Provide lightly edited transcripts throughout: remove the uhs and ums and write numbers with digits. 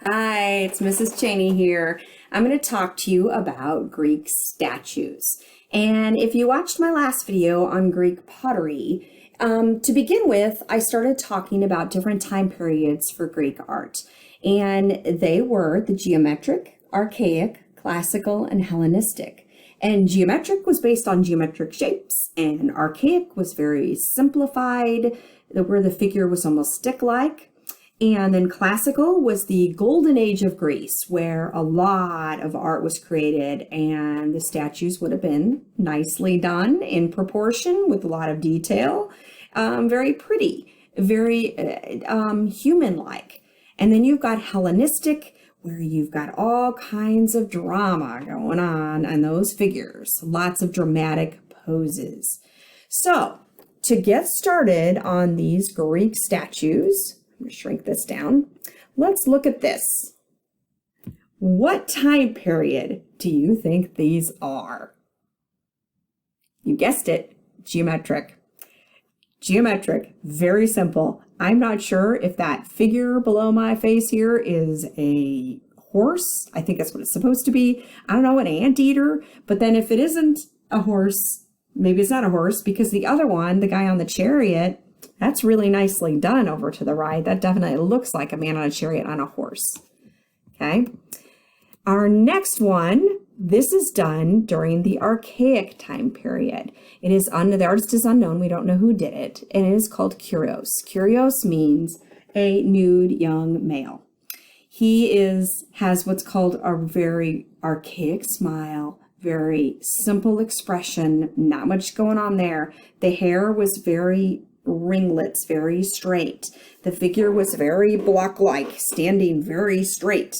Hi, it's Mrs. Cheney here. I'm going to talk to you about Greek statues. And if you watched my last video on Greek pottery, to begin with, I started talking about different time periods for Greek art. And they were the geometric, archaic, classical, and Hellenistic. And geometric was based on geometric shapes, and archaic was very simplified, where the figure was almost stick-like. And then classical was the golden age of Greece, where a lot of art was created, and the statues would have been nicely done in proportion with a lot of detail, very pretty, very human-like. And then you've got Hellenistic, where you've got all kinds of drama going on those figures, lots of dramatic poses. So, to get started on these Greek statues, I'm going to shrink this down. Let's look at this. What time period do you think these are? You guessed it, geometric. Geometric, very simple. I'm not sure if that figure below my face here is a horse. I think that's what it's supposed to be. I don't know, an anteater. But then if it isn't a horse, maybe it's not a horse, because the other one, the guy on the chariot, that's really nicely done over to the right. That definitely looks like a man on a chariot on a horse. Okay. Our next one, this is done during the archaic time period. The artist is unknown. We don't know who did it. And it is called Kyrios. Kyrios means a nude young male. He has what's called a very archaic smile, very simple expression, not much going on there. The hair was very ringlets, very straight. The figure was very block-like, standing very straight,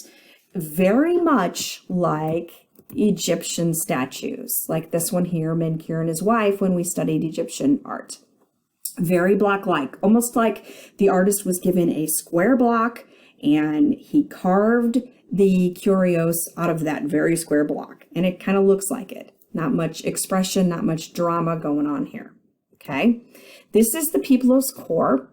very much like Egyptian statues, like this one here, Menkaure and his wife, when we studied Egyptian art. Very block-like, almost like the artist was given a square block and he carved the Kyrios out of that very square block, and it kind of looks like it. Not much expression, not much drama going on here. Okay, this is the Piplos core,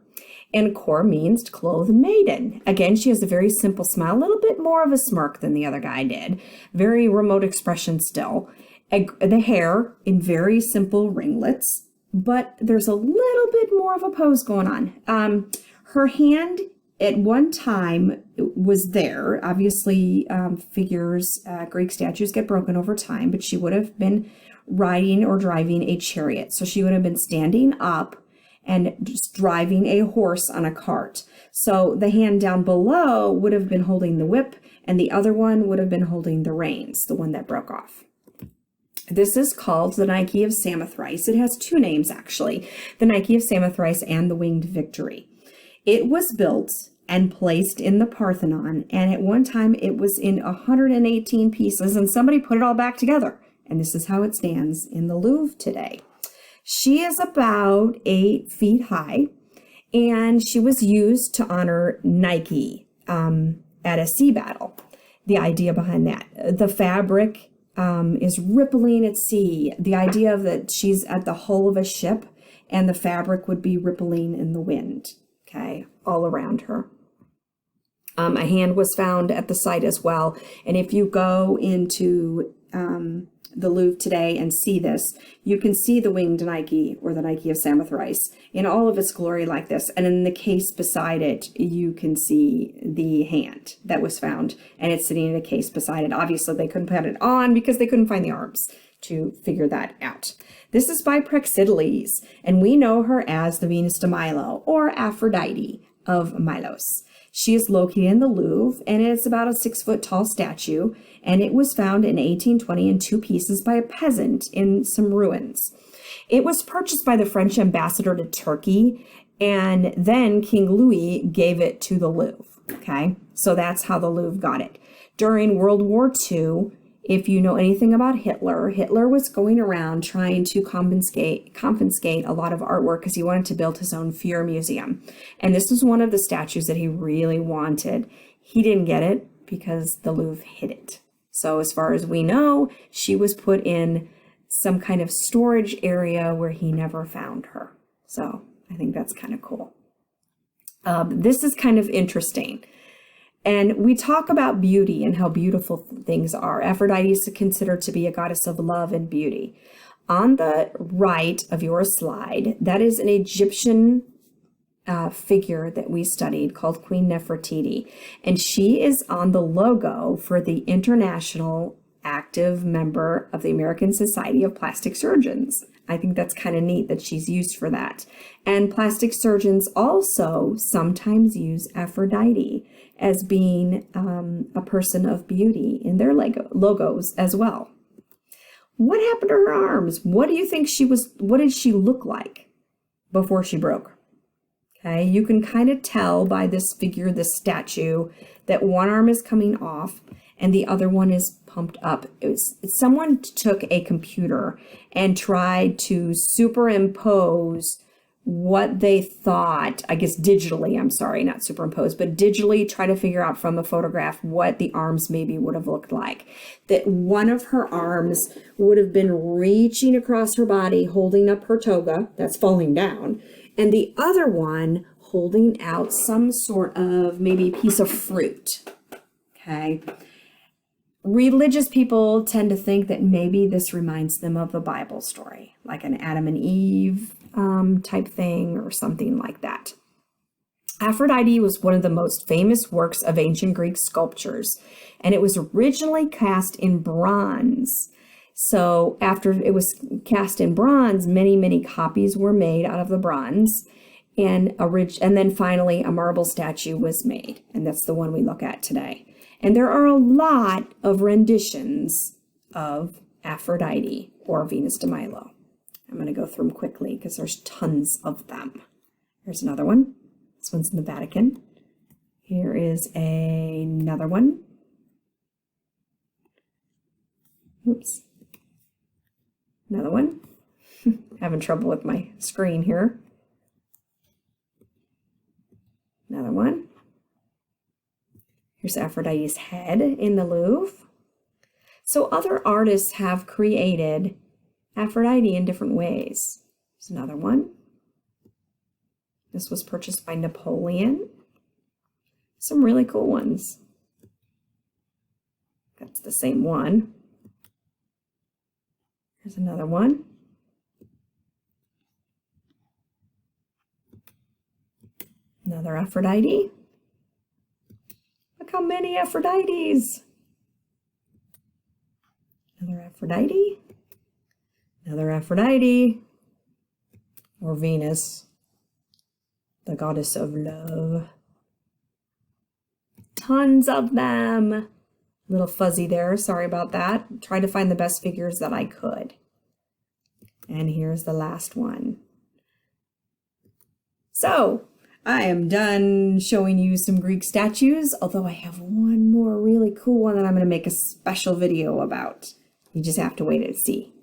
and core means to clothe a maiden. Again, she has a very simple smile, a little bit more of a smirk than the other guy did. Very remote expression still. The hair in very simple ringlets, but there's a little bit more of a pose going on. Her hand at one time was there. Obviously, Greek statues get broken over time, but she would have been riding or driving a chariot. So she would have been standing up and just driving a horse on a cart. So the hand down below would have been holding the whip, and the other one would have been holding the reins, the one that broke off. This is called the Nike of Samothrace. It has two names, actually, the Nike of Samothrace and the Winged Victory. It was built and placed in the Parthenon, and at one time it was in 118 pieces, and somebody put it all back together. And this is how it stands in the Louvre today. She is about 8 feet high, and she was used to honor Nike at a sea battle. The idea behind that. The fabric is rippling at sea. The idea of that she's at the hull of a ship, and the fabric would be rippling in the wind, okay, all around her. A hand was found at the site as well. And if you go into the Louvre today and see this, you can see the winged Nike, or the Nike of Samothrace, in all of its glory like this. And in the case beside it, you can see the hand that was found, and it's sitting in a case beside it. Obviously, they couldn't put it on because they couldn't find the arms to figure that out. This is by Praxiteles, and we know her as the Venus de Milo, or Aphrodite of Milos. She is located in the Louvre, and it's about a 6-foot tall statue, and it was found in 1820 in 2 pieces by a peasant in some ruins. It was purchased by the French ambassador to Turkey, and then King Louis gave it to the Louvre, okay? So that's how the Louvre got it. During World War II, if you know anything about Hitler, Hitler was going around trying to confiscate a lot of artwork because he wanted to build his own Fuhrer museum. And this was one of the statues that he really wanted. He didn't get it because the Louvre hid it. So as far as we know, she was put in some kind of storage area where he never found her. So I think that's kind of cool. This is kind of interesting. And we talk about beauty and how beautiful things are. Aphrodite is considered to be a goddess of love and beauty. On the right of your slide, that is an Egyptian figure that we studied called Queen Nefertiti. And she is on the logo for the International Active Member of the American Society of Plastic Surgeons. I think that's kind of neat that she's used for that. And plastic surgeons also sometimes use Aphrodite as being a person of beauty in their logos as well. What happened to her arms? What do you think what did she look like before she broke? Okay, you can kind of tell by this figure, this statue, that one arm is coming off and the other one is pumped up. Someone took a computer and tried to superimpose what they thought, I guess digitally, I'm sorry, not superimpose, but digitally try to figure out from a photograph what the arms maybe would have looked like. That one of her arms would have been reaching across her body, holding up her toga, that's falling down, and the other one holding out some sort of maybe piece of fruit. Okay. Religious people tend to think that maybe this reminds them of a Bible story, like an Adam and Eve type thing or something like that. Aphrodite was one of the most famous works of ancient Greek sculptures, and it was originally cast in bronze. So after it was cast in bronze, many copies were made out of the bronze, and then finally a marble statue was made, and that's the one we look at today. And there are a lot of renditions of Aphrodite or Venus de Milo. I'm going to go through them quickly because there's tons of them. Here's another one. This one's in the Vatican. Here is another one. Oops. Another one. Having trouble with my screen here. Another one. Here's Aphrodite's head in the Louvre. So other artists have created Aphrodite in different ways. Here's another one. This was purchased by Napoleon. Some really cool ones. That's the same one. Here's another one. Another Aphrodite. Look how many Aphrodites. Another Aphrodite. Another Aphrodite. Or Venus, the goddess of love. Tons of them. A little fuzzy there, sorry about that. Tried to find the best figures that I could. And here's the last one. So, I am done showing you some Greek statues, although I have one more really cool one that I'm going to make a special video about. You just have to wait and see.